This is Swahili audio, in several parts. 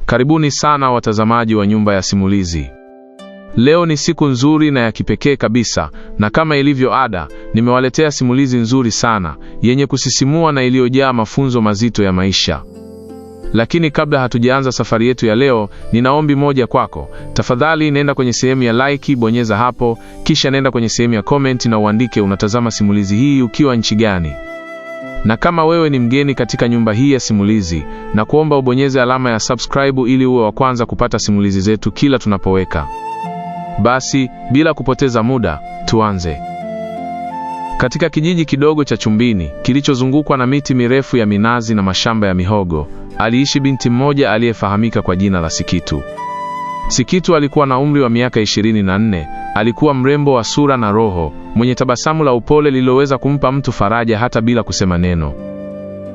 Karibuni sana watazamaji wa Nyumba ya Simulizi. Leo ni siku nzuri na ya kipekee kabisa, na kama ilivyo ada, nimewaletea simulizi nzuri sana, yenye kusisimua na iliyojaa mafunzo mazito ya maisha. Lakini kabla hatujaanza safari yetu ya leo, nina ombi moja kwako. Tafadhali nenda kwenye sehemu ya like, bonyeza hapo, kisha nenda kwenye sehemu ya comment na uandike unatazama simulizi hii ukiwa nchi gani. Na kama wewe ni mgeni katika nyumba hii ya simulizi, na kuomba ubonyeze alama ya subscribe ili uwe wa kwanza kupata simulizi zetu kila tunapoweka. Basi, bila kupoteza muda, tuanze. Katika kijiji kidogo cha Chumbini, kilichozungukwa na miti mirefu ya minazi na mashamba ya mihogo, aliishi binti mmoja aliyefahamika kwa jina la Sikitu. Sikitu alikuwa na umri wa miaka 24, alikuwa mrembo wa sura na roho, mwenye tabasamu la upole lililoweza kumpa mtu faraja hata bila kusema neno.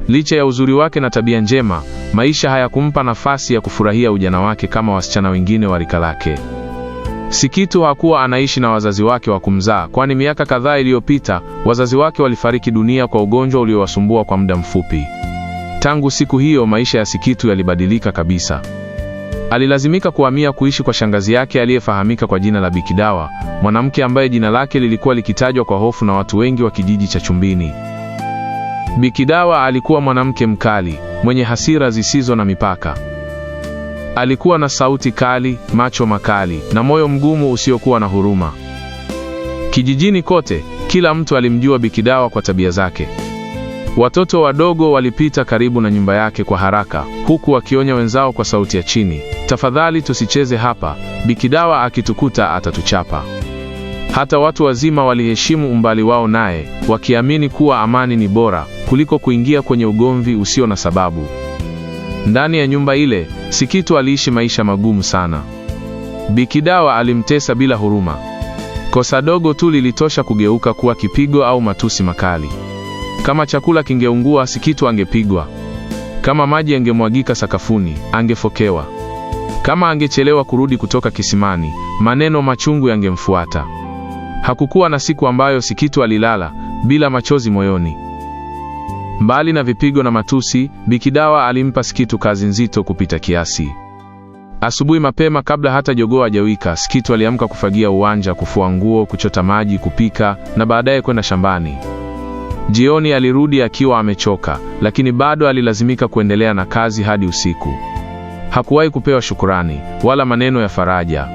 Licha ya uzuri wake na tabia njema, maisha hayakumpa nafasi ya kufurahia ujana wake kama wasichana wengine wa rika lake. Sikitu hakuwa anaishi na wazazi wake wa kumzaa, kwani miaka kadhaa iliyopita wazazi wake walifariki dunia kwa ugonjwa uliowasumbua kwa muda mfupi. Tangu siku hiyo maisha ya Sikitu yalibadilika kabisa. Alilazimika kuhamia kuishi kwa shangazi yake aliyefahamika kwa jina la Bikidawa, mwanamke ambaye jina lake lilikuwa likitajwa kwa hofu na watu wengi wa kijiji cha Chumbini. Bikidawa alikuwa mwanamke mkali, mwenye hasira zisizo na mipaka. Alikuwa na sauti kali, macho makali, na moyo mgumu usiokuwa na huruma. Kijijini kote, kila mtu alimjua Bikidawa kwa tabia zake. Watoto wadogo walipita karibu na nyumba yake kwa haraka, huku wakionya wenzao kwa sauti ya chini, "Tafadhali tusicheze hapa, Bikidawa akitukuta atatuchapa." Hata watu wazima waliheshimu umbali wao naye, wakiamini kuwa amani ni bora kuliko kuingia kwenye ugomvi usio na sababu. Ndani ya nyumba ile, Sikitu aliishi maisha magumu sana. Bikidawa alimtesa bila huruma. Kosa dogo tu lilitosha kugeuka kuwa kipigo au matusi makali. Kama chakula kingeungua, Sikitu angepigwa. Kama maji yangemwagika sakafuni, angefokewa. Kama angechelewa kurudi kutoka kisimani, maneno machungu yangemfuata. Hakukuwa na siku ambayo Sikitu alilala bila machozi moyoni. Mbali na vipigo na matusi, Bikidawa alimpa Sikitu kazi nzito kupita kiasi. Asubuhi mapema, kabla hata jogoo hajawika, Sikitu aliamka kufagia uwanja, kufua nguo, kuchota maji, kupika na baadaye kwenda shambani. Jioni alirudi akiwa amechoka, lakini bado alilazimika kuendelea na kazi hadi usiku. Hakuwahi kupewa shukurani wala maneno ya faraja.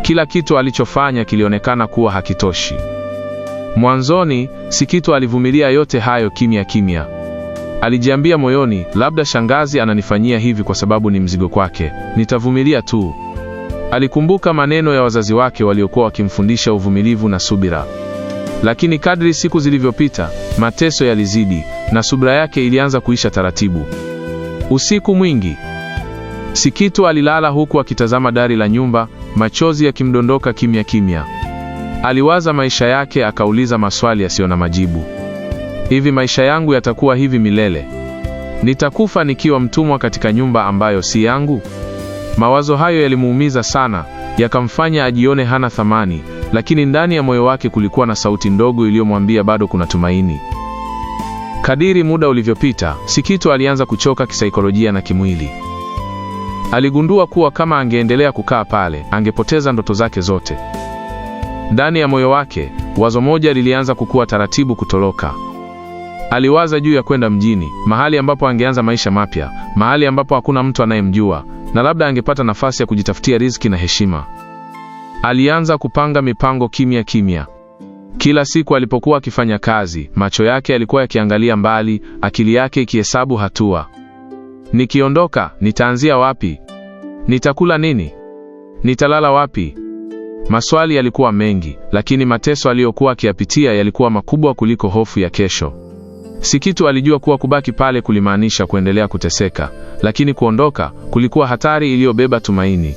Kila kitu alichofanya kilionekana kuwa hakitoshi. Mwanzoni, Sikitu alivumilia yote hayo kimya kimya. Alijiambia moyoni, labda shangazi ananifanyia hivi kwa sababu ni mzigo kwake, nitavumilia tu. Alikumbuka maneno ya wazazi wake waliokuwa wakimfundisha uvumilivu na subira. Lakini kadri siku zilivyopita, mateso yalizidi na subira yake ilianza kuisha taratibu. Usiku mwingi, Sikitu alilala huku akitazama dari la nyumba, machozi yakimdondoka kimya kimya. Aliwaza maisha yake, akauliza maswali yasiyo na majibu. Hivi maisha yangu yatakuwa hivi milele? Nitakufa nikiwa mtumwa katika nyumba ambayo si yangu? Mawazo hayo yalimuumiza sana, yakamfanya ajione hana thamani, lakini ndani ya moyo wake kulikuwa na sauti ndogo iliyomwambia bado kuna tumaini. Kadiri muda ulivyopita, Sikitu alianza kuchoka kisaikolojia na kimwili. Aligundua kuwa kama angeendelea kukaa pale, angepoteza ndoto zake zote. Ndani ya moyo wake, wazo moja lilianza kukua taratibu kutoroka. Aliwaza juu ya kwenda mjini, mahali ambapo angeanza maisha mapya, mahali ambapo hakuna mtu anayemjua, na labda angepata nafasi ya kujitafutia riziki na heshima. Alianza kupanga mipango kimya kimya. Kila siku alipokuwa akifanya kazi, macho yake yalikuwa yakiangalia mbali, akili yake ikihesabu hatua. Nikiondoka, nitaanzia wapi? Nitakula nini? Nitalala wapi? Maswali yalikuwa mengi, lakini mateso aliyokuwa akiyapitia yalikuwa makubwa kuliko hofu ya kesho. Sikitu alijua kuwa kubaki pale kulimaanisha kuendelea kuteseka, lakini kuondoka kulikuwa hatari iliyobeba tumaini.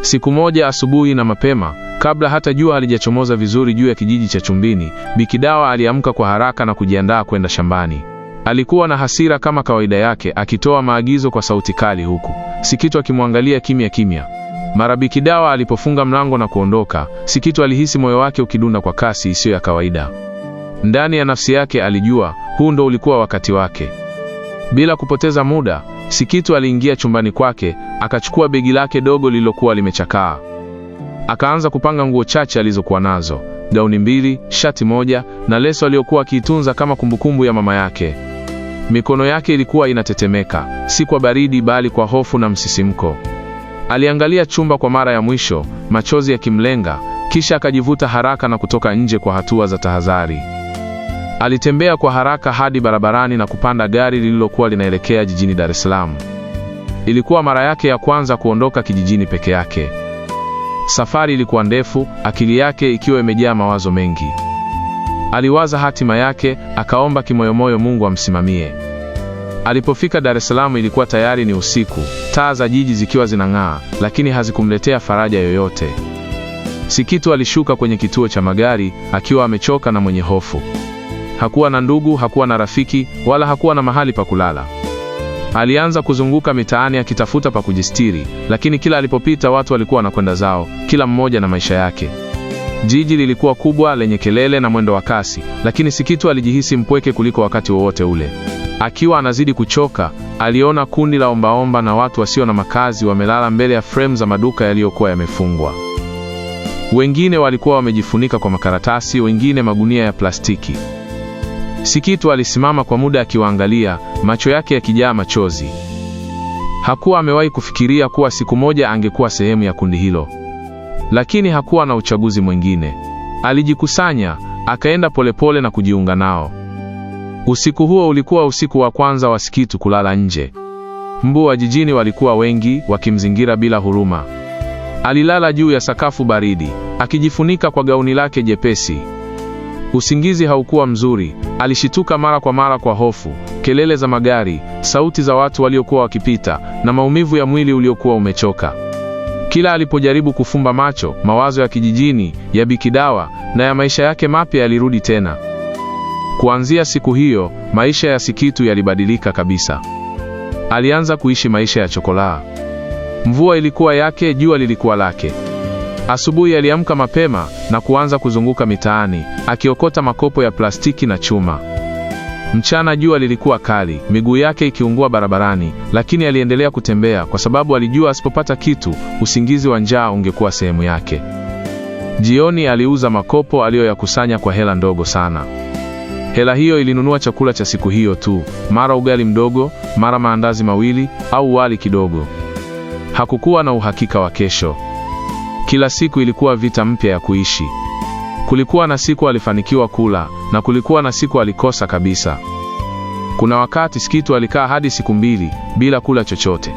Siku moja asubuhi na mapema, kabla hata jua halijachomoza vizuri juu ya kijiji cha Chumbini, Bikidawa aliamka kwa haraka na kujiandaa kwenda shambani. Alikuwa na hasira kama kawaida yake, akitoa maagizo kwa sauti kali, huku Sikitu akimwangalia kimya kimya. Mara Bikidawa alipofunga mlango na kuondoka, Sikitu alihisi moyo wake ukidunda kwa kasi isiyo ya kawaida. Ndani ya nafsi yake alijua, huu ndo ulikuwa wakati wake. Bila kupoteza muda, Sikitu aliingia chumbani kwake, akachukua begi lake dogo lililokuwa limechakaa. Akaanza kupanga nguo chache alizokuwa nazo, gauni 2, shati moja na leso aliyokuwa akiitunza kama kumbukumbu ya mama yake. Mikono yake ilikuwa inatetemeka, si kwa baridi bali kwa hofu na msisimko. Aliangalia chumba kwa mara ya mwisho, machozi yakimlenga, kisha akajivuta haraka na kutoka nje kwa hatua za tahadhari. Alitembea kwa haraka hadi barabarani na kupanda gari lililokuwa linaelekea jijini Dar es Salaam. Ilikuwa mara yake ya kwanza kuondoka kijijini peke yake. Safari ilikuwa ndefu, akili yake ikiwa imejaa mawazo mengi. Aliwaza hatima yake, akaomba kimoyomoyo Mungu amsimamie. Alipofika Dar es Salaam ilikuwa tayari ni usiku, taa za jiji zikiwa zinang'aa, lakini hazikumletea faraja yoyote. Sikitu alishuka kwenye kituo cha magari, akiwa amechoka na mwenye hofu. Hakuwa na ndugu, hakuwa na rafiki, wala hakuwa na mahali pa kulala. Alianza kuzunguka mitaani akitafuta pa kujistiri, lakini kila alipopita watu walikuwa wanakwenda zao, kila mmoja na maisha yake. Jiji lilikuwa kubwa, lenye kelele na mwendo wa kasi, lakini Sikitu alijihisi mpweke kuliko wakati wowote ule. Akiwa anazidi kuchoka, aliona kundi la ombaomba na watu wasio na makazi wamelala mbele ya frame za maduka yaliyokuwa yamefungwa. Wengine walikuwa wamejifunika kwa makaratasi, wengine magunia ya plastiki. Sikitu alisimama kwa muda akiwaangalia, macho yake yakijaa machozi. Hakuwa amewahi kufikiria kuwa siku moja angekuwa sehemu ya kundi hilo. Lakini hakuwa na uchaguzi mwingine. Alijikusanya, akaenda polepole na kujiunga nao. Usiku huo ulikuwa usiku wa kwanza wa Sikitu kulala nje. Mbu wa jijini walikuwa wengi, wakimzingira bila huruma. Alilala juu ya sakafu baridi, akijifunika kwa gauni lake jepesi. Usingizi haukuwa mzuri, alishituka mara kwa mara kwa hofu, kelele za magari, sauti za watu waliokuwa wakipita, na maumivu ya mwili uliokuwa umechoka. Kila alipojaribu kufumba macho, mawazo ya kijijini, ya Bikidawa, na ya maisha yake mapya yalirudi tena. Kuanzia siku hiyo, maisha ya Sikitu yalibadilika kabisa. Alianza kuishi maisha ya chokolaa. Mvua ilikuwa yake, jua lilikuwa lake. Asubuhi aliamka mapema na kuanza kuzunguka mitaani, akiokota makopo ya plastiki na chuma. Mchana jua lilikuwa kali, miguu yake ikiungua barabarani, lakini aliendelea kutembea kwa sababu alijua asipopata kitu, usingizi wa njaa ungekuwa sehemu yake. Jioni aliuza makopo aliyoyakusanya kwa hela ndogo sana. Hela hiyo ilinunua chakula cha siku hiyo tu, mara ugali mdogo, mara maandazi mawili au wali kidogo. Hakukuwa na uhakika wa kesho. Kila siku ilikuwa vita mpya ya kuishi. Kulikuwa na siku alifanikiwa kula, na kulikuwa na siku alikosa kabisa. Kuna wakati Sikitu alikaa hadi siku 2 bila kula chochote.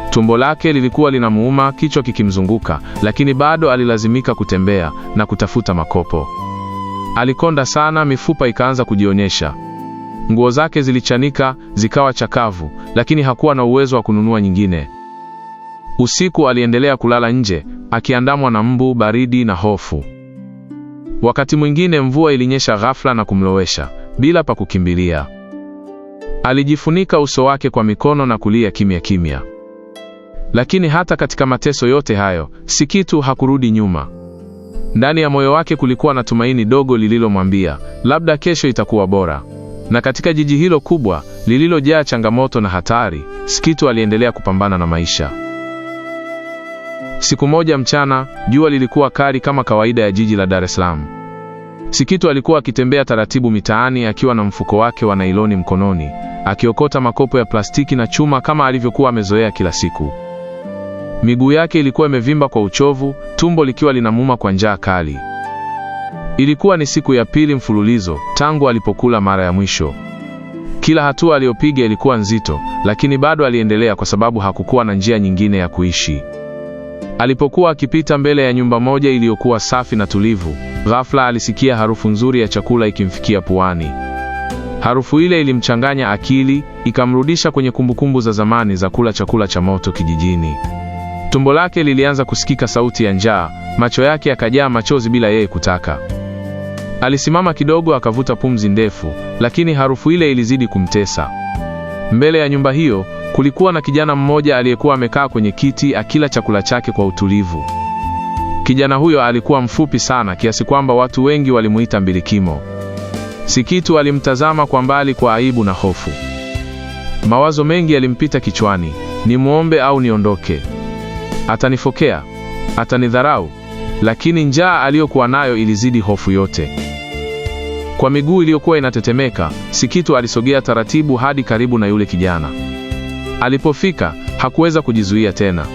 Tumbo lake lilikuwa linamuuma, kichwa kikimzunguka, lakini bado alilazimika kutembea na kutafuta makopo. Alikonda sana, mifupa ikaanza kujionyesha. Nguo zake zilichanika, zikawa chakavu, lakini hakuwa na uwezo wa kununua nyingine. Usiku aliendelea kulala nje, akiandamwa na mbu, baridi na hofu. Wakati mwingine mvua ilinyesha ghafla na kumlowesha, bila pa kukimbilia. Alijifunika uso wake kwa mikono na kulia kimya kimya. Lakini hata katika mateso yote hayo, Sikitu hakurudi nyuma. Ndani ya moyo wake kulikuwa na tumaini dogo lililomwambia, labda kesho itakuwa bora. Na katika jiji hilo kubwa, lililojaa changamoto na hatari, Sikitu aliendelea kupambana na maisha. Siku moja mchana, jua lilikuwa kali kama kawaida ya jiji la Dar es Salaam. Sikitu alikuwa akitembea taratibu mitaani akiwa na mfuko wake wa nailoni mkononi, akiokota makopo ya plastiki na chuma kama alivyokuwa amezoea kila siku. Miguu yake ilikuwa imevimba kwa uchovu, tumbo likiwa linamuuma kwa njaa kali. Ilikuwa ni siku ya pili mfululizo tangu alipokula mara ya mwisho. Kila hatua aliyopiga ilikuwa nzito, lakini bado aliendelea kwa sababu hakukuwa na njia nyingine ya kuishi. Alipokuwa akipita mbele ya nyumba moja iliyokuwa safi na tulivu, ghafla alisikia harufu nzuri ya chakula ikimfikia puani. Harufu ile ilimchanganya akili, ikamrudisha kwenye kumbukumbu za zamani za kula chakula cha moto kijijini. Tumbo lake lilianza kusikika sauti ya njaa, macho yake yakajaa machozi bila yeye kutaka. Alisimama kidogo akavuta pumzi ndefu, lakini harufu ile ilizidi kumtesa. Mbele ya nyumba hiyo, kulikuwa na kijana mmoja aliyekuwa amekaa kwenye kiti akila chakula chake kwa utulivu. Kijana huyo alikuwa mfupi sana kiasi kwamba watu wengi walimuita Mbilikimo. Sikitu alimtazama kwa mbali kwa aibu na hofu. Mawazo mengi yalimpita kichwani. Nimuombe au niondoke? Atanifokea? Atanidharau? Lakini njaa aliyokuwa nayo ilizidi hofu yote. Kwa miguu iliyokuwa inatetemeka, Sikitu alisogea taratibu hadi karibu na yule kijana. Alipofika, hakuweza kujizuia tena.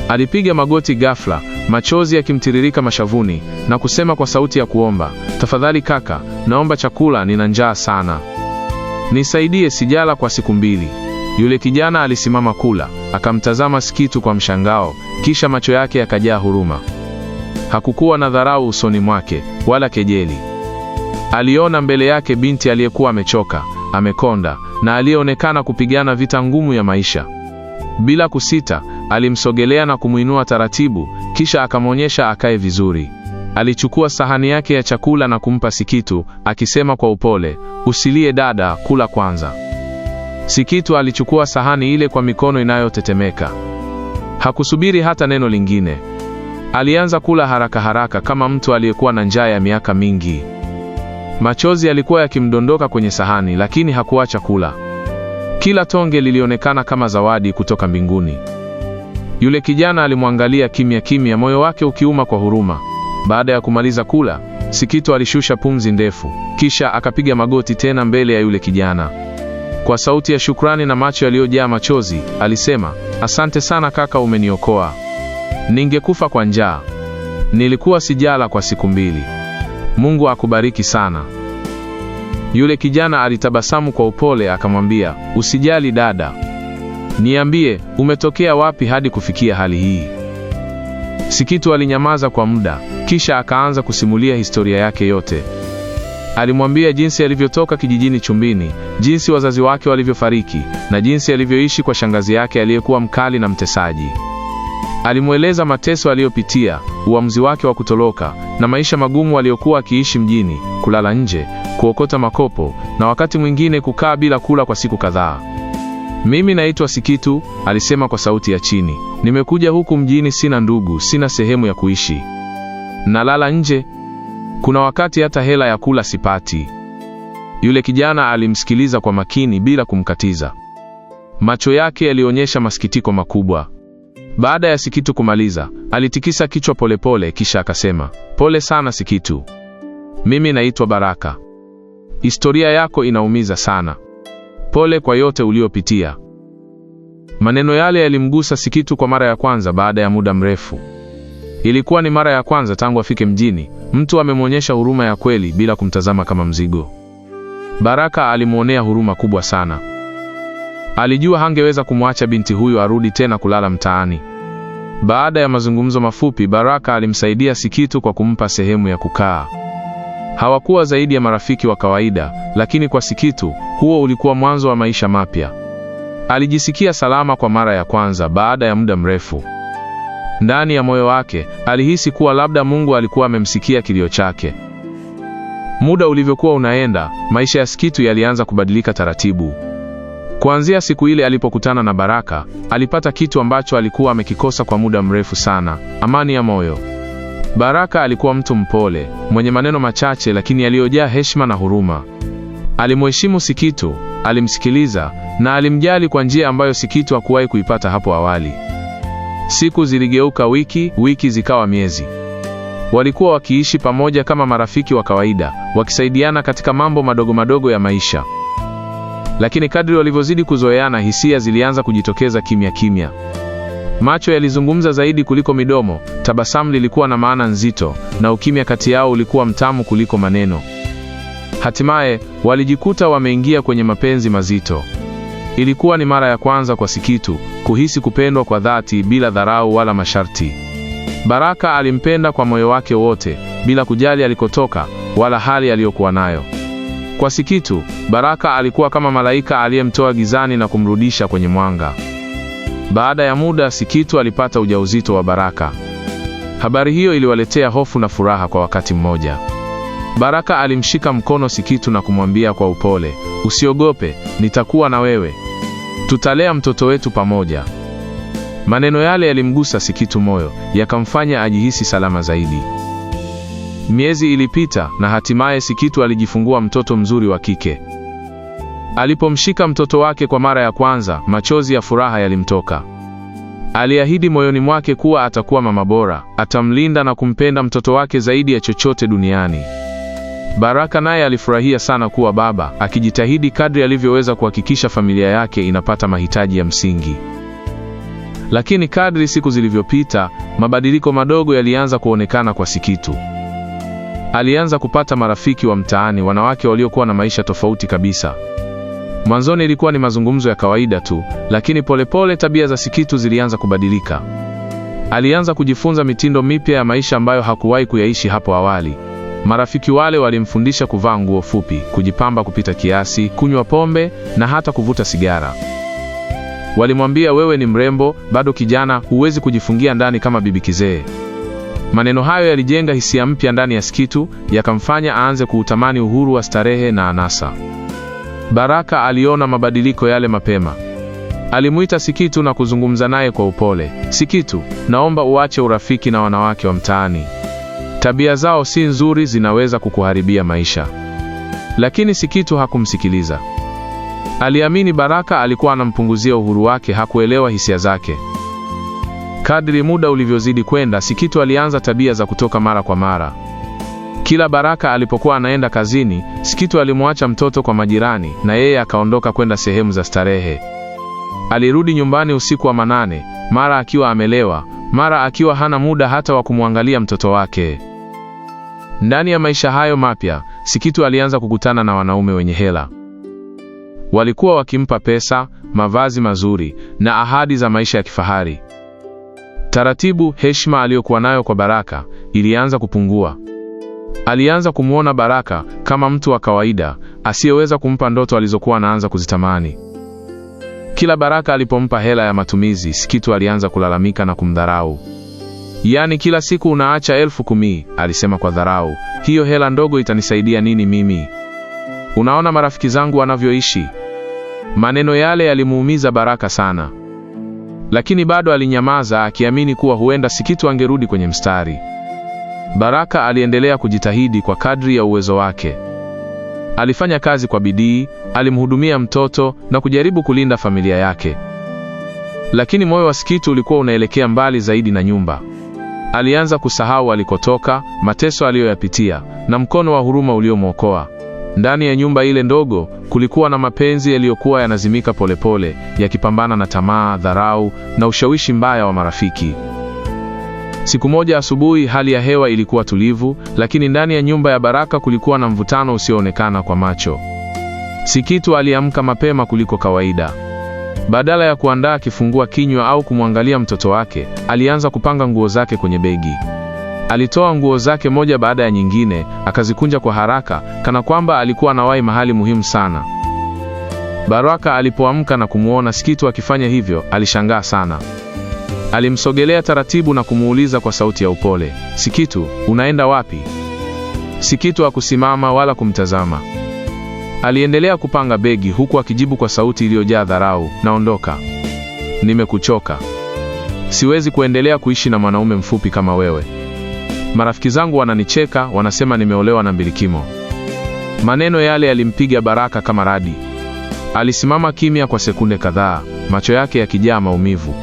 Alipiga magoti ghafla, machozi yakimtiririka mashavuni, na kusema kwa sauti ya kuomba, "Tafadhali kaka, naomba chakula, nina njaa sana. Nisaidie, sijala kwa siku 2." Yule kijana alisimama kula, akamtazama Sikitu kwa mshangao, kisha macho yake yakajaa huruma. Hakukuwa na dharau usoni mwake, wala kejeli. Aliona mbele yake binti aliyekuwa amechoka, amekonda, na aliyeonekana kupigana vita ngumu ya maisha. Bila kusita, alimsogelea na kumuinua taratibu, kisha akamwonyesha akae vizuri. Alichukua sahani yake ya chakula na kumpa Sikitu, akisema kwa upole, "Usilie dada, kula kwanza." Sikitu alichukua sahani ile kwa mikono inayotetemeka. Hakusubiri hata neno lingine. Alianza kula haraka haraka kama mtu aliyekuwa na njaa ya miaka mingi. Machozi yalikuwa yakimdondoka kwenye sahani, lakini hakuacha kula. Kila tonge lilionekana kama zawadi kutoka mbinguni. Yule kijana alimwangalia kimya kimya, moyo wake ukiuma kwa huruma. Baada ya kumaliza kula, Sikitu alishusha pumzi ndefu, kisha akapiga magoti tena mbele ya yule kijana. Kwa sauti ya shukrani na macho yaliyojaa machozi, alisema, "Asante sana kaka, umeniokoa. Ningekufa kwa njaa. Nilikuwa sijala kwa siku 2. Mungu akubariki sana." Yule kijana alitabasamu kwa upole, akamwambia, "Usijali dada. Niambie, umetokea wapi hadi kufikia hali hii?" Sikitu alinyamaza kwa muda, kisha akaanza kusimulia historia yake yote. Alimwambia jinsi alivyotoka kijijini Chumbini, jinsi wazazi wake walivyofariki, na jinsi alivyoishi kwa shangazi yake aliyekuwa mkali na mtesaji. Alimweleza mateso aliyopitia, uamuzi wake wa kutoroka, na maisha magumu aliyokuwa akiishi mjini, kulala nje, kuokota makopo, na wakati mwingine kukaa bila kula kwa siku kadhaa. "Mimi naitwa Sikitu," alisema kwa sauti ya chini. "Nimekuja huku mjini, sina ndugu, sina sehemu ya kuishi. Nalala nje. Kuna wakati hata hela ya kula sipati." Yule kijana alimsikiliza kwa makini bila kumkatiza. Macho yake yalionyesha masikitiko makubwa. Baada ya Sikitu kumaliza, alitikisa kichwa polepole, kisha akasema, "Pole sana Sikitu. Mimi naitwa Baraka. Historia yako inaumiza sana. Pole kwa yote uliopitia." Maneno yale yalimgusa Sikitu kwa mara ya kwanza baada ya muda mrefu. Ilikuwa ni mara ya kwanza tangu afike mjini, mtu amemwonyesha huruma ya kweli bila kumtazama kama mzigo. Baraka alimuonea huruma kubwa sana. Alijua hangeweza kumwacha binti huyu arudi tena kulala mtaani. Baada ya mazungumzo mafupi, Baraka alimsaidia Sikitu kwa kumpa sehemu ya kukaa. Hawakuwa zaidi ya marafiki wa kawaida, lakini kwa Sikitu, huo ulikuwa mwanzo wa maisha mapya. Alijisikia salama kwa mara ya kwanza baada ya muda mrefu. Ndani ya moyo wake, alihisi kuwa labda Mungu alikuwa amemsikia kilio chake. Muda ulivyokuwa unaenda, maisha ya Sikitu yalianza kubadilika taratibu. Kuanzia siku ile alipokutana na Baraka, alipata kitu ambacho alikuwa amekikosa kwa muda mrefu sana, amani ya moyo. Baraka alikuwa mtu mpole, mwenye maneno machache lakini aliyojaa heshima na huruma. Alimheshimu Sikitu, alimsikiliza, na alimjali kwa njia ambayo Sikitu hakuwahi kuipata hapo awali. Siku ziligeuka wiki zikawa miezi. Walikuwa wakiishi pamoja kama marafiki wa kawaida, wakisaidiana katika mambo madogo madogo ya maisha. Lakini kadri walivyozidi kuzoeana, hisia zilianza kujitokeza kimya kimya. Macho yalizungumza zaidi kuliko midomo, tabasamu lilikuwa na maana nzito, na ukimya kati yao ulikuwa mtamu kuliko maneno. Hatimaye, walijikuta wameingia kwenye mapenzi mazito. Ilikuwa ni mara ya kwanza kwa Sikitu kuhisi kupendwa kwa dhati bila dharau wala masharti. Baraka alimpenda kwa moyo wake wote, bila kujali alikotoka wala hali aliyokuwa nayo. Kwa Sikitu, Baraka alikuwa kama malaika aliyemtoa gizani na kumrudisha kwenye mwanga. Baada ya muda, Sikitu alipata ujauzito wa Baraka. Habari hiyo iliwaletea hofu na furaha kwa wakati mmoja. Baraka alimshika mkono Sikitu na kumwambia kwa upole, "Usiogope, nitakuwa na wewe. Tutalea mtoto wetu pamoja." Maneno yale yalimgusa Sikitu moyo, yakamfanya ajihisi salama zaidi. Miezi ilipita na hatimaye Sikitu alijifungua mtoto mzuri wa kike. Alipomshika mtoto wake kwa mara ya kwanza, machozi ya furaha yalimtoka. Aliahidi moyoni mwake kuwa atakuwa mama bora, atamlinda na kumpenda mtoto wake zaidi ya chochote duniani. Baraka naye alifurahia sana kuwa baba, akijitahidi kadri alivyoweza kuhakikisha familia yake inapata mahitaji ya msingi. Lakini kadri siku zilivyopita, mabadiliko madogo yalianza kuonekana kwa Sikitu. Alianza kupata marafiki wa mtaani, wanawake waliokuwa na maisha tofauti kabisa. Mwanzoni ilikuwa ni mazungumzo ya kawaida tu, lakini polepole tabia za Sikitu zilianza kubadilika. Alianza kujifunza mitindo mipya ya maisha ambayo hakuwahi kuyaishi hapo awali. Marafiki wale walimfundisha kuvaa nguo fupi, kujipamba kupita kiasi, kunywa pombe na hata kuvuta sigara. Walimwambia, wewe ni mrembo, bado kijana, huwezi kujifungia ndani kama bibi kizee. Maneno hayo yalijenga hisia mpya ndani ya Sikitu, yakamfanya aanze kuutamani uhuru wa starehe na anasa. Baraka aliona mabadiliko yale mapema. Alimuita Sikitu na kuzungumza naye kwa upole. Sikitu, naomba uache urafiki na wanawake wa mtaani. Tabia zao si nzuri, zinaweza kukuharibia maisha. Lakini Sikitu hakumsikiliza. Aliamini Baraka alikuwa anampunguzia uhuru wake, hakuelewa hisia zake. Kadri muda ulivyozidi kwenda, Sikitu alianza tabia za kutoka mara kwa mara. Kila Baraka alipokuwa anaenda kazini, Sikitu alimwacha mtoto kwa majirani na yeye akaondoka kwenda sehemu za starehe. Alirudi nyumbani usiku wa manane, mara akiwa amelewa, mara akiwa hana muda hata wa kumwangalia mtoto wake. Ndani ya maisha hayo mapya, Sikitu alianza kukutana na wanaume wenye hela. Walikuwa wakimpa pesa, mavazi mazuri na ahadi za maisha ya kifahari. Taratibu, heshima aliyokuwa nayo kwa Baraka ilianza kupungua. Alianza kumuona Baraka kama mtu wa kawaida, asiyeweza kumpa ndoto alizokuwa anaanza kuzitamani. Kila Baraka alipompa hela ya matumizi, Sikitu alianza kulalamika na kumdharau. Yaani, kila siku unaacha 10,000, alisema kwa dharau. Hiyo hela ndogo itanisaidia nini mimi? Unaona marafiki zangu wanavyoishi? Maneno yale yalimuumiza Baraka sana. Lakini bado alinyamaza, akiamini kuwa huenda Sikitu angerudi kwenye mstari. Baraka aliendelea kujitahidi kwa kadri ya uwezo wake. Alifanya kazi kwa bidii, alimhudumia mtoto na kujaribu kulinda familia yake. Lakini moyo wa Sikitu ulikuwa unaelekea mbali zaidi na nyumba. Alianza kusahau alikotoka, mateso aliyoyapitia na mkono wa huruma uliomwokoa. Ndani ya nyumba ile ndogo kulikuwa na mapenzi yaliyokuwa yanazimika polepole, yakipambana na tamaa, dharau na ushawishi mbaya wa marafiki. Siku moja asubuhi, hali ya hewa ilikuwa tulivu, lakini ndani ya nyumba ya Baraka kulikuwa na mvutano usioonekana kwa macho. Sikitu aliamka mapema kuliko kawaida. Badala ya kuandaa kifungua kinywa au kumwangalia mtoto wake, alianza kupanga nguo zake kwenye begi. Alitoa nguo zake moja baada ya nyingine, akazikunja kwa haraka, kana kwamba alikuwa anawahi mahali muhimu sana. Baraka alipoamka na kumuona Sikitu akifanya hivyo, alishangaa sana. Alimsogelea taratibu na kumuuliza kwa sauti ya upole, Sikitu, unaenda wapi? Sikitu hakusimama wala kumtazama. Aliendelea kupanga begi huku akijibu kwa sauti iliyojaa dharau, naondoka. Nimekuchoka. Siwezi kuendelea kuishi na mwanaume mfupi kama wewe. Marafiki zangu wananicheka, wanasema nimeolewa na mbilikimo. Maneno yale yalimpiga Baraka kama radi. Alisimama kimya kwa sekunde kadhaa, macho yake yakijaa maumivu.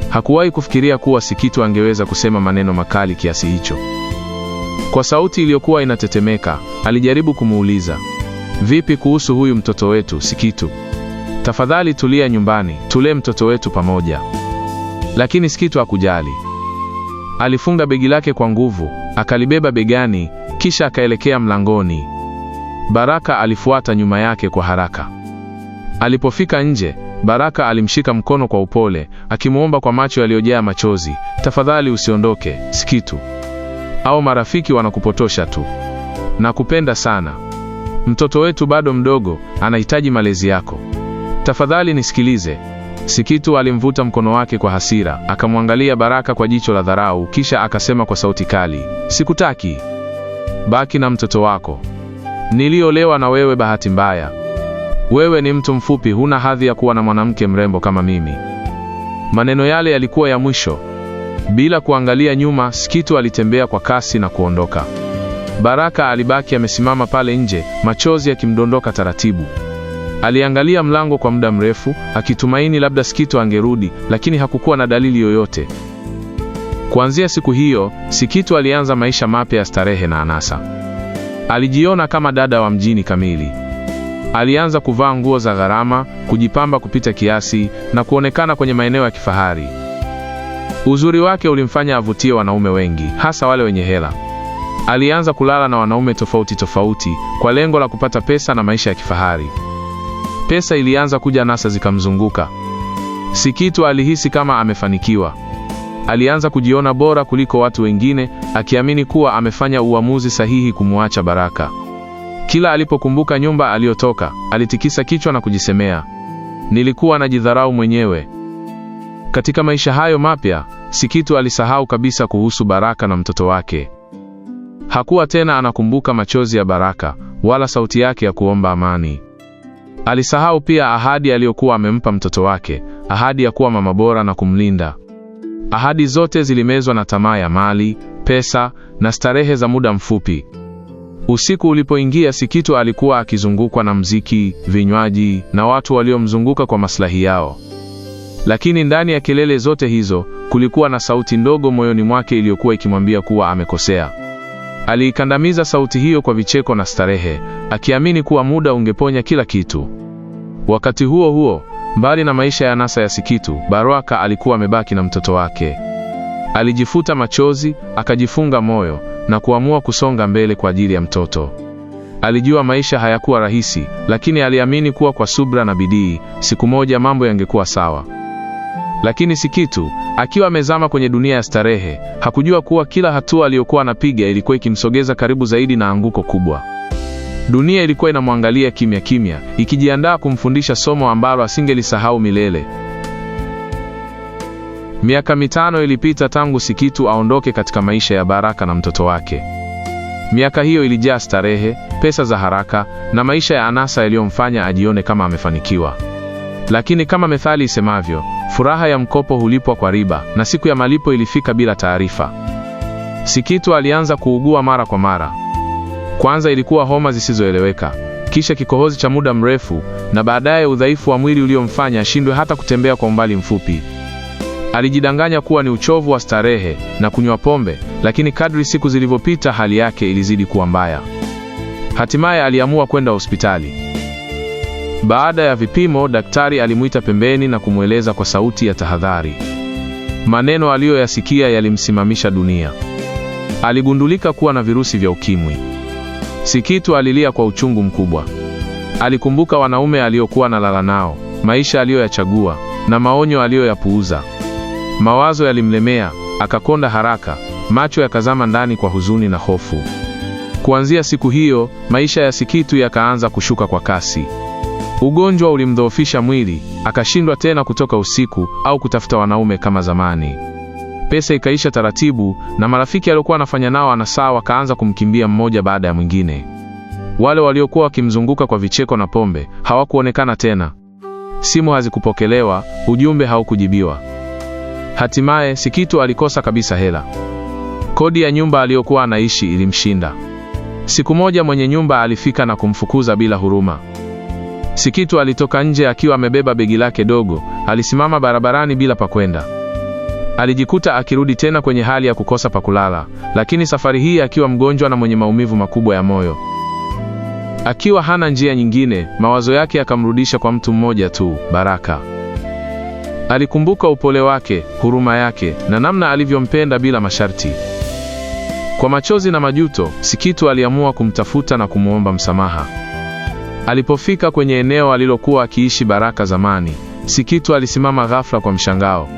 Hakuwahi kufikiria kuwa Sikitu angeweza kusema maneno makali kiasi hicho. Kwa sauti iliyokuwa inatetemeka, alijaribu kumuuliza, vipi kuhusu huyu mtoto wetu, Sikitu? Tafadhali tulia nyumbani, tulee mtoto wetu pamoja. Lakini Sikitu hakujali. Alifunga begi lake kwa nguvu, akalibeba begani, kisha akaelekea mlangoni. Baraka alifuata nyuma yake kwa haraka. Alipofika nje, Baraka alimshika mkono kwa upole, akimuomba kwa macho yaliyojaa machozi, tafadhali usiondoke, Sikitu. Au marafiki wanakupotosha tu. Nakupenda sana. Mtoto wetu bado mdogo, anahitaji malezi yako. Tafadhali nisikilize. Sikitu alimvuta mkono wake kwa hasira, akamwangalia Baraka kwa jicho la dharau, kisha akasema kwa sauti kali, sikutaki. Baki na mtoto wako. Niliolewa na wewe bahati mbaya. Wewe ni mtu mfupi, huna hadhi ya kuwa na mwanamke mrembo kama mimi. Maneno yale yalikuwa ya mwisho. Bila kuangalia nyuma, Sikitu alitembea kwa kasi na kuondoka. Baraka alibaki amesimama pale nje, machozi yakimdondoka taratibu. Aliangalia mlango kwa muda mrefu, akitumaini labda Sikitu angerudi, lakini hakukuwa na dalili yoyote. Kuanzia siku hiyo, Sikitu alianza maisha mapya ya starehe na anasa. Alijiona kama dada wa mjini kamili. Alianza kuvaa nguo za gharama, kujipamba kupita kiasi na kuonekana kwenye maeneo ya kifahari. Uzuri wake ulimfanya avutie wanaume wengi, hasa wale wenye hela. Alianza kulala na wanaume tofauti tofauti kwa lengo la kupata pesa na maisha ya kifahari. Pesa ilianza kuja, nasa zikamzunguka. Sikitu alihisi kama amefanikiwa. Alianza kujiona bora kuliko watu wengine, akiamini kuwa amefanya uamuzi sahihi kumwacha Baraka. Kila alipokumbuka nyumba aliyotoka, alitikisa kichwa na kujisemea, nilikuwa najidharau mwenyewe. Katika maisha hayo mapya, Sikitu alisahau kabisa kuhusu Baraka na mtoto wake. Hakuwa tena anakumbuka machozi ya Baraka, wala sauti yake ya kuomba amani. Alisahau pia ahadi aliyokuwa amempa mtoto wake, ahadi ya kuwa mama bora na kumlinda. Ahadi zote zilimezwa na tamaa ya mali, pesa na starehe za muda mfupi. Usiku ulipoingia, Sikitu alikuwa akizungukwa na mziki, vinywaji na watu waliomzunguka kwa maslahi yao. Lakini ndani ya kelele zote hizo, kulikuwa na sauti ndogo moyoni mwake iliyokuwa ikimwambia kuwa amekosea. Aliikandamiza sauti hiyo kwa vicheko na starehe, akiamini kuwa muda ungeponya kila kitu. Wakati huo huo, mbali na maisha ya anasa ya Sikitu, Baraka alikuwa amebaki na mtoto wake. Alijifuta machozi, akajifunga moyo na kuamua kusonga mbele kwa ajili ya mtoto. Alijua maisha hayakuwa rahisi, lakini aliamini kuwa kwa subra na bidii, siku moja mambo yangekuwa sawa. Lakini Sikitu, akiwa amezama kwenye dunia ya starehe, hakujua kuwa kila hatua aliyokuwa anapiga ilikuwa ikimsogeza karibu zaidi na anguko kubwa. Dunia ilikuwa inamwangalia kimya kimya, ikijiandaa kumfundisha somo ambalo asingelisahau milele. Miaka 5 ilipita tangu Sikitu aondoke katika maisha ya Baraka na mtoto wake. Miaka hiyo ilijaa starehe, pesa za haraka na maisha ya anasa yaliyomfanya ajione kama amefanikiwa. Lakini kama methali isemavyo, furaha ya mkopo hulipwa kwa riba, na siku ya malipo ilifika bila taarifa. Sikitu alianza kuugua mara kwa mara. Kwanza ilikuwa homa zisizoeleweka, kisha kikohozi cha muda mrefu, na baadaye udhaifu wa mwili uliomfanya ashindwe hata kutembea kwa umbali mfupi. Alijidanganya kuwa ni uchovu wa starehe na kunywa pombe, lakini kadri siku zilivyopita hali yake ilizidi kuwa mbaya. Hatimaye aliamua kwenda hospitali. Baada ya vipimo, daktari alimuita pembeni na kumweleza kwa sauti ya tahadhari. Maneno aliyoyasikia yalimsimamisha dunia. Aligundulika kuwa na virusi vya ukimwi. Sikitu alilia kwa uchungu mkubwa. Alikumbuka wanaume aliokuwa analala nao, maisha aliyoyachagua na maonyo aliyoyapuuza. Mawazo yalimlemea, akakonda haraka, macho yakazama ndani kwa huzuni na hofu. Kuanzia siku hiyo, maisha ya Sikitu yakaanza kushuka kwa kasi. Ugonjwa ulimdhoofisha mwili, akashindwa tena kutoka usiku au kutafuta wanaume kama zamani. Pesa ikaisha taratibu, na marafiki aliokuwa anafanya nao anasa wakaanza kumkimbia mmoja baada ya mwingine. Wale waliokuwa wakimzunguka kwa vicheko na pombe hawakuonekana tena. Simu hazikupokelewa, ujumbe haukujibiwa. Hatimaye Sikitu alikosa kabisa hela. Kodi ya nyumba aliyokuwa anaishi ilimshinda. Siku moja mwenye nyumba alifika na kumfukuza bila huruma. Sikitu alitoka nje akiwa amebeba begi lake dogo, alisimama barabarani bila pa kwenda. Alijikuta akirudi tena kwenye hali ya kukosa pa kulala, lakini safari hii akiwa mgonjwa na mwenye maumivu makubwa ya moyo. Akiwa hana njia nyingine, mawazo yake yakamrudisha kwa mtu mmoja tu, Baraka. Alikumbuka upole wake, huruma yake, na namna alivyompenda bila masharti. Kwa machozi na majuto, Sikitu aliamua kumtafuta na kumuomba msamaha. Alipofika kwenye eneo alilokuwa akiishi Baraka zamani, Sikitu alisimama ghafla kwa mshangao.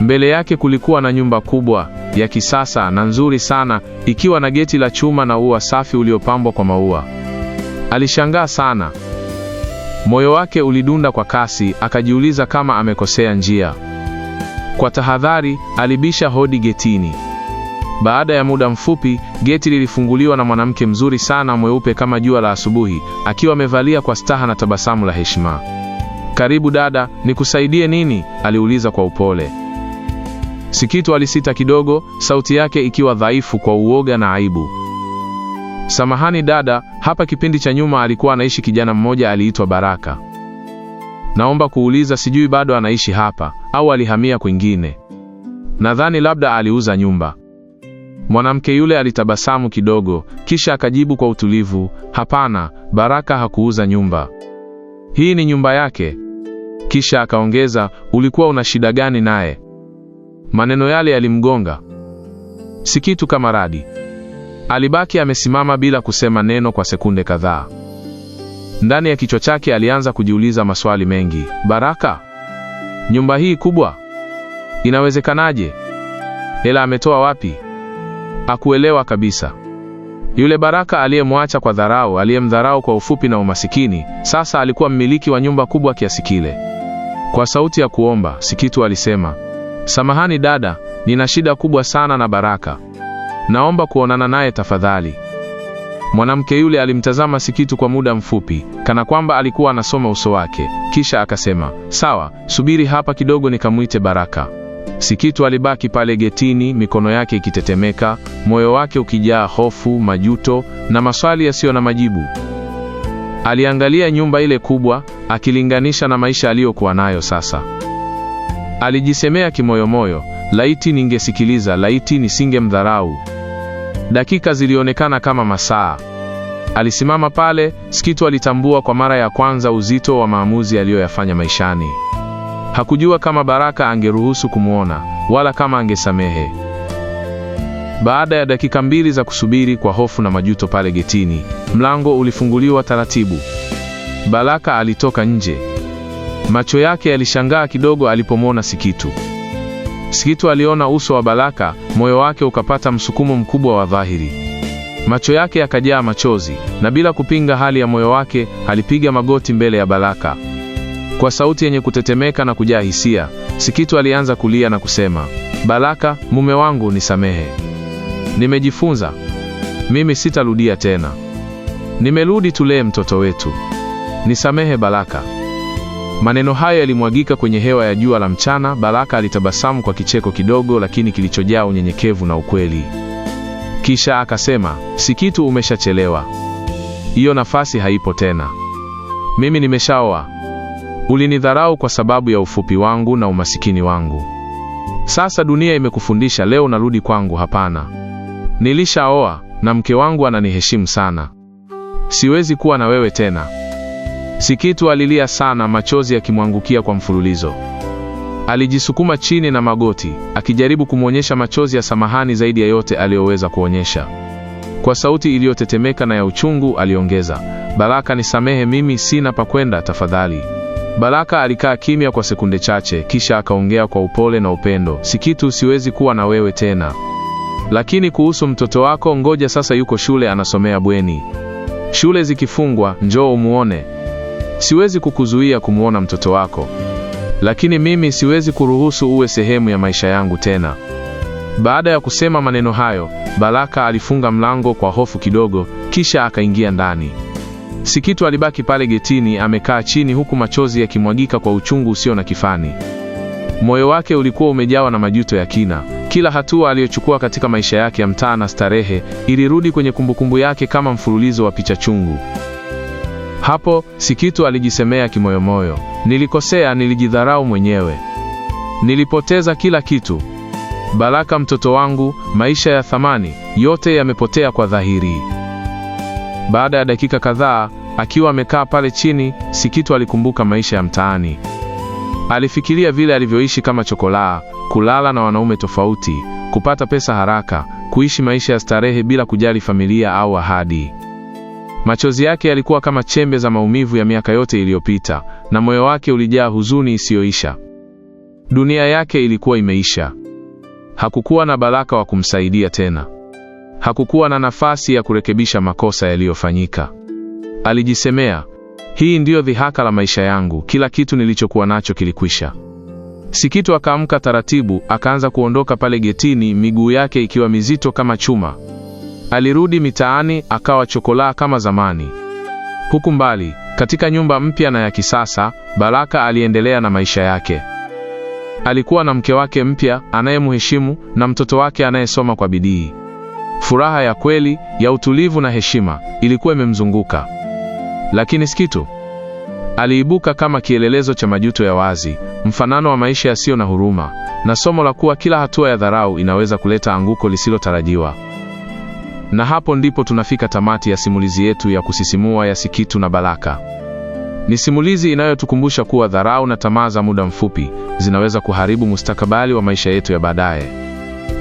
Mbele yake kulikuwa na nyumba kubwa, ya kisasa na nzuri sana, ikiwa na geti la chuma na ua safi uliopambwa kwa maua. Alishangaa sana. Moyo wake ulidunda kwa kasi, akajiuliza kama amekosea njia. Kwa tahadhari, alibisha hodi getini. Baada ya muda mfupi, geti lilifunguliwa na mwanamke mzuri sana, mweupe kama jua la asubuhi, akiwa amevalia kwa staha na tabasamu la heshima. "Karibu dada, nikusaidie nini?" aliuliza kwa upole. Sikitu alisita kidogo, sauti yake ikiwa dhaifu kwa uoga na aibu. Samahani dada, hapa kipindi cha nyuma alikuwa anaishi kijana mmoja aliitwa Baraka. Naomba kuuliza, sijui bado anaishi hapa au alihamia kwingine? Nadhani labda aliuza nyumba. Mwanamke yule alitabasamu kidogo, kisha akajibu kwa utulivu, hapana, Baraka hakuuza nyumba. Hii ni nyumba yake. Kisha akaongeza, ulikuwa una shida gani naye? Maneno yale yalimgonga Sikitu kama radi. Alibaki amesimama bila kusema neno kwa sekunde kadhaa. Ndani ya kichwa chake alianza kujiuliza maswali mengi. Baraka? Nyumba hii kubwa? Inawezekanaje? Hela ametoa wapi? Hakuelewa kabisa. Yule Baraka aliyemwacha kwa dharau, aliyemdharau kwa ufupi na umasikini, sasa alikuwa mmiliki wa nyumba kubwa kiasi kile. Kwa sauti ya kuomba, Sikitu alisema, samahani dada, nina shida kubwa sana na Baraka. Naomba kuonana naye tafadhali. Mwanamke yule alimtazama Sikitu kwa muda mfupi, kana kwamba alikuwa anasoma uso wake, kisha akasema, sawa, subiri hapa kidogo nikamwite Baraka. Sikitu alibaki pale getini, mikono yake ikitetemeka, moyo wake ukijaa hofu, majuto na maswali yasiyo na majibu. Aliangalia nyumba ile kubwa, akilinganisha na maisha aliyokuwa nayo sasa. Alijisemea kimoyomoyo, laiti ningesikiliza, laiti nisingemdharau. Dakika zilionekana kama masaa. Alisimama pale, Sikitu alitambua kwa mara ya kwanza uzito wa maamuzi aliyoyafanya maishani. Hakujua kama Baraka angeruhusu kumuona, wala kama angesamehe. Baada ya dakika 2 za kusubiri kwa hofu na majuto pale getini, mlango ulifunguliwa taratibu. Baraka alitoka nje. Macho yake yalishangaa kidogo alipomwona Sikitu. Sikitu aliona uso wa Baraka, moyo wake ukapata msukumo mkubwa wa dhahiri. Macho yake yakajaa machozi, na bila kupinga hali ya moyo wake, alipiga magoti mbele ya Baraka. Kwa sauti yenye kutetemeka na kujaa hisia, Sikitu alianza kulia na kusema, Baraka, mume wangu, nisamehe. Nimejifunza. Mimi sitarudia tena. Nimerudi tulee mtoto wetu. Nisamehe Baraka. Maneno hayo yalimwagika kwenye hewa ya jua la mchana. Baraka alitabasamu kwa kicheko kidogo lakini kilichojaa unyenyekevu na ukweli. Kisha akasema, Sikitu, umeshachelewa. Hiyo nafasi haipo tena. Mimi nimeshaoa. Ulinidharau kwa sababu ya ufupi wangu na umasikini wangu. Sasa dunia imekufundisha, leo narudi kwangu? Hapana. Nilishaoa na mke wangu ananiheshimu sana. Siwezi kuwa na wewe tena. Sikitu alilia sana, machozi yakimwangukia kwa mfululizo. Alijisukuma chini na magoti, akijaribu kumwonyesha machozi ya samahani zaidi ya yote aliyoweza kuonyesha. Kwa sauti iliyotetemeka na ya uchungu aliongeza, Baraka, nisamehe, mimi sina pa kwenda, tafadhali. Baraka alikaa kimya kwa sekunde chache, kisha akaongea kwa upole na upendo, Sikitu, siwezi kuwa na wewe tena. Lakini kuhusu mtoto wako, ngoja sasa, yuko shule anasomea bweni. Shule zikifungwa, njoo umuone. Siwezi kukuzuia kumuona mtoto wako, lakini mimi siwezi kuruhusu uwe sehemu ya maisha yangu tena. Baada ya kusema maneno hayo, Baraka alifunga mlango kwa hofu kidogo, kisha akaingia ndani. Sikitu alibaki pale getini amekaa chini, huku machozi yakimwagika kwa uchungu usio na kifani. Moyo wake ulikuwa umejawa na majuto ya kina. Kila hatua aliyochukua katika maisha yake ya mtaa na starehe ilirudi kwenye kumbukumbu yake kama mfululizo wa picha chungu. Hapo Sikitu alijisemea kimoyomoyo, nilikosea, nilijidharau mwenyewe. Nilipoteza kila kitu. Baraka, mtoto wangu, maisha ya thamani, yote yamepotea kwa dhahiri. Baada ya dakika kadhaa, akiwa amekaa pale chini, Sikitu alikumbuka maisha ya mtaani. Alifikiria vile alivyoishi kama chokolaa, kulala na wanaume tofauti, kupata pesa haraka, kuishi maisha ya starehe bila kujali familia au ahadi. Machozi yake yalikuwa kama chembe za maumivu ya miaka yote iliyopita, na moyo wake ulijaa huzuni isiyoisha. Dunia yake ilikuwa imeisha. Hakukuwa na Baraka wa kumsaidia tena. Hakukuwa na nafasi ya kurekebisha makosa yaliyofanyika. Alijisemea, hii ndiyo dhihaka la maisha yangu, kila kitu nilichokuwa nacho kilikwisha. Sikitu akaamka taratibu, akaanza kuondoka pale getini, miguu yake ikiwa mizito kama chuma. Alirudi mitaani, akawa chokolaa kama zamani. Huku mbali, katika nyumba mpya na ya kisasa, Baraka aliendelea na maisha yake. Alikuwa na mke wake mpya anayemheshimu na mtoto wake anayesoma kwa bidii. Furaha ya kweli, ya utulivu na heshima ilikuwa imemzunguka. Lakini Skitu aliibuka kama kielelezo cha majuto ya wazi, mfanano wa maisha yasiyo na huruma, na somo la kuwa kila hatua ya dharau inaweza kuleta anguko lisilotarajiwa. Na hapo ndipo tunafika tamati ya simulizi yetu ya kusisimua ya Skitu na Baraka. Ni simulizi inayotukumbusha kuwa dharau na tamaa za muda mfupi zinaweza kuharibu mustakabali wa maisha yetu ya baadaye.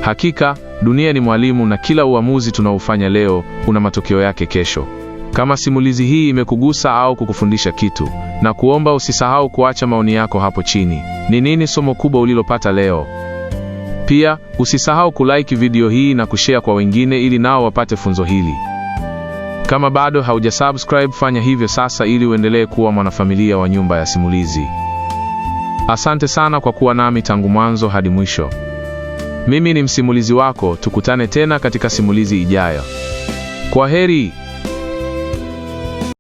Hakika, dunia ni mwalimu na kila uamuzi tunaofanya leo una matokeo yake kesho. Kama simulizi hii imekugusa au kukufundisha kitu, na kuomba usisahau kuacha maoni yako hapo chini. Ni nini somo kubwa ulilopata leo? Pia, usisahau kulike video hii na kushare kwa wengine ili nao wapate funzo hili. Kama bado haujasubscribe, fanya hivyo sasa ili uendelee kuwa mwanafamilia wa Nyumba ya Simulizi. Asante sana kwa kuwa nami tangu mwanzo hadi mwisho. Mimi ni msimulizi wako, tukutane tena katika simulizi ijayo. Kwaheri.